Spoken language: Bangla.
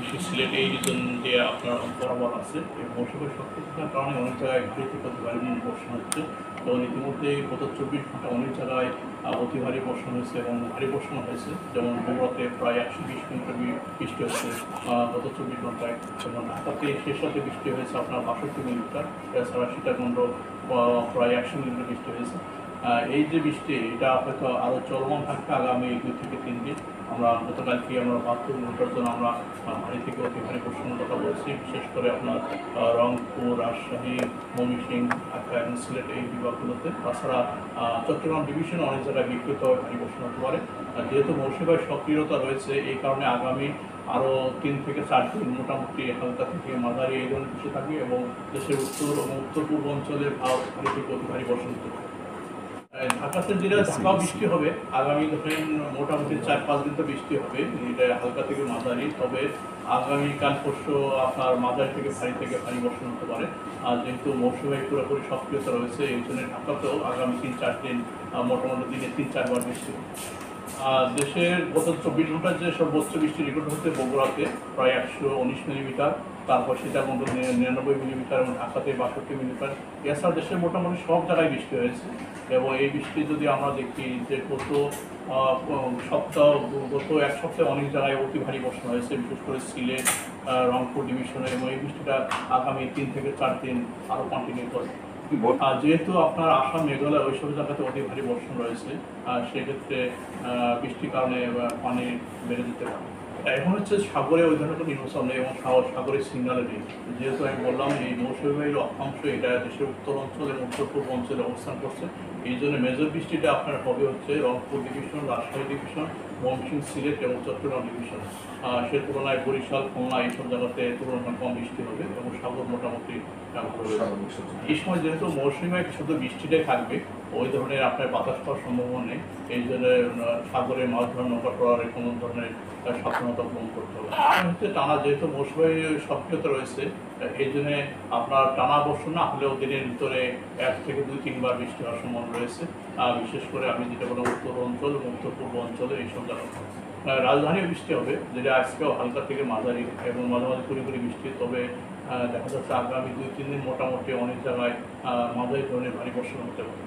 বিশেষ সিলেট এই রিজন দিয়ে আপনার বরাবর আছে এবং মৌসুমের সক্রিয়তার কারণে অনেক জায়গায় ভারী থেকে অতি ভারী বর্ষণ হচ্ছে এবং ইতিমধ্যে গত 24 ঘন্টা অনেক জায়গায় অতি ভারী বর্ষণ হয়েছে এবং ভারী বর্ষণ হয়েছে, যেমন বগুড়াতে প্রায় 120 মিলিমিটার বৃষ্টি হচ্ছে গত 24 ঘন্টায়, এবং ঢাকাতে শেষ রাতে বৃষ্টি হয়েছে আপনার 62 মিলিমিটার, এছাড়া সীতাকুণ্ড প্রায় 100 মিলিমিটার বৃষ্টি হয়েছে। এই যে বৃষ্টি এটা হয়তো আরও চলমান থাকবে আগামী 2 থেকে 3 দিন। আমরা গতকালকে আমরা 72 ঘন্টার জন্য আমরা ভারী থেকে অতি ভারী বর্ষণের কথা বলছি, বিশেষ করে আপনার রংপুর, রাজশাহী, ময়মনসিংহ, ঢাকা এবং সিলেট এই বিভাগগুলোতে। তাছাড়া চট্টগ্রাম ডিভিশনে অনেক জায়গায় বিক্ষিপ্তভাবে ভারী বর্ষণ হতে পারে। যেহেতু মৌসুমী সক্রিয়তা রয়েছে এই কারণে আগামী আরও 3 থেকে 4 দিন মোটামুটি হালকা থেকে মাঝারি এই ধরনের বৃষ্টি থাকবে এবং দেশের উত্তর এবং উত্তর পূর্ব অঞ্চলে ভারী থেকে অতি ভারী বর্ষণ হতে পারে। ঢাকাতে যেটা ঢাকাও বৃষ্টি হবে আগামী ধরেন মোটামুটি 4-5 দিন তো বৃষ্টি হবে, এটা হালকা থেকে মাঝারি, তবে আগামীকাল পরশু আপনার মাঝারি থেকে ভারী বর্ষণ হতে পারে। আর যেহেতু মৌসুমে পুরোপুরি সক্রিয়তা রয়েছে এই জন্য ঢাকাতেও আগামী 3-4 দিন মোটামুটি দিনে 3-4 বার বৃষ্টি হবে। দেশের গত 24 ঘন্টার যে সর্বোচ্চ বৃষ্টি রেকর্ড হচ্ছে বগুড়াতে প্রায় 119 মিলিমিটার, তারপর সীতাকুণ্ড 99 মিলিমিটার এবং ঢাকাতে 62 মিলিমিটার। এছাড়া দেশের মোটামুটি সব জায়গায় বৃষ্টি হয়েছে এবং এই বৃষ্টি যদি আমরা দেখি যে গত এক সপ্তাহে অনেক জায়গায় অতি ভারী বর্ষণ হয়েছে, বিশেষ করে সিলেট, রংপুর ডিভিশনে, এবং এই বৃষ্টিটা আগামী 3 থেকে 4 দিন আরও কন্টিনিউ করবে। যেহেতু আপনার আসাম, মেঘালয় ওইসব জায়গাতে অতি ভারী বর্ষণ রয়েছে, সেক্ষেত্রে বৃষ্টির কারণে পানি বেড়ে যেতে পারে। এখন হচ্ছে সাগরে ওই ধরনের কোনো নিম্নচাপ নেই এবং সাগরের সিগন্যালে নেই। যেহেতু আমি বললাম এই মৌসুমী বায়ুর অক্ষাংশ এটা দেশের উত্তর অঞ্চল এবং উত্তর পূর্ব অঞ্চলে অবস্থান করছে, এই জন্য মেজর বৃষ্টিটা আপনার হবে হচ্ছে রংপুর ডিভিশন, রাজশাহী ডিভিশন, ময়মনসিংহ, সিলেট এবং চট্টগ্রাম ডিভিশন। সে তুলনায় বরিশাল, খুলনা এইসব জায়গাতে তুলনায় কম বৃষ্টি হবে এবং সাগর মোটামুটি এই সময় যেহেতু মৌসুমী শুধু বৃষ্টিটাই থাকবে, ওই ধরনের আপনার বাতাস পাওয়ার সম্ভাবনা নেই, এই জন্য সাগরে মাছ ধরা, নৌকা ট্রলারে কোনো ধরনের সাবধানতা গ্রহণ করতে হবে। হচ্ছে টানা যেহেতু মৌসুমী সক্রিয়তা রয়েছে এই জন্য আপনার টানা বর্ষণ না হলেও দিনের ভিতরে 1 থেকে 2-3 বার বৃষ্টি হওয়ার সম্ভাবনা রয়েছে, বিশেষ করে আমি যেটা বললাম উত্তর অঞ্চল এবং উত্তর পূর্ব অঞ্চলে এইসব জায়গায়। রাজধানীও বৃষ্টি হবে, যেটা আজকেও হালকা থেকে মাঝারি এবং মাঝে মাঝে কুড়ি বৃষ্টি, তবে দেখা যাচ্ছে আগামী 2-3 দিন মোটামুটি অনেক জায়গায় মাঝারি ধরনের ভারী বর্ষণ হতে পারে।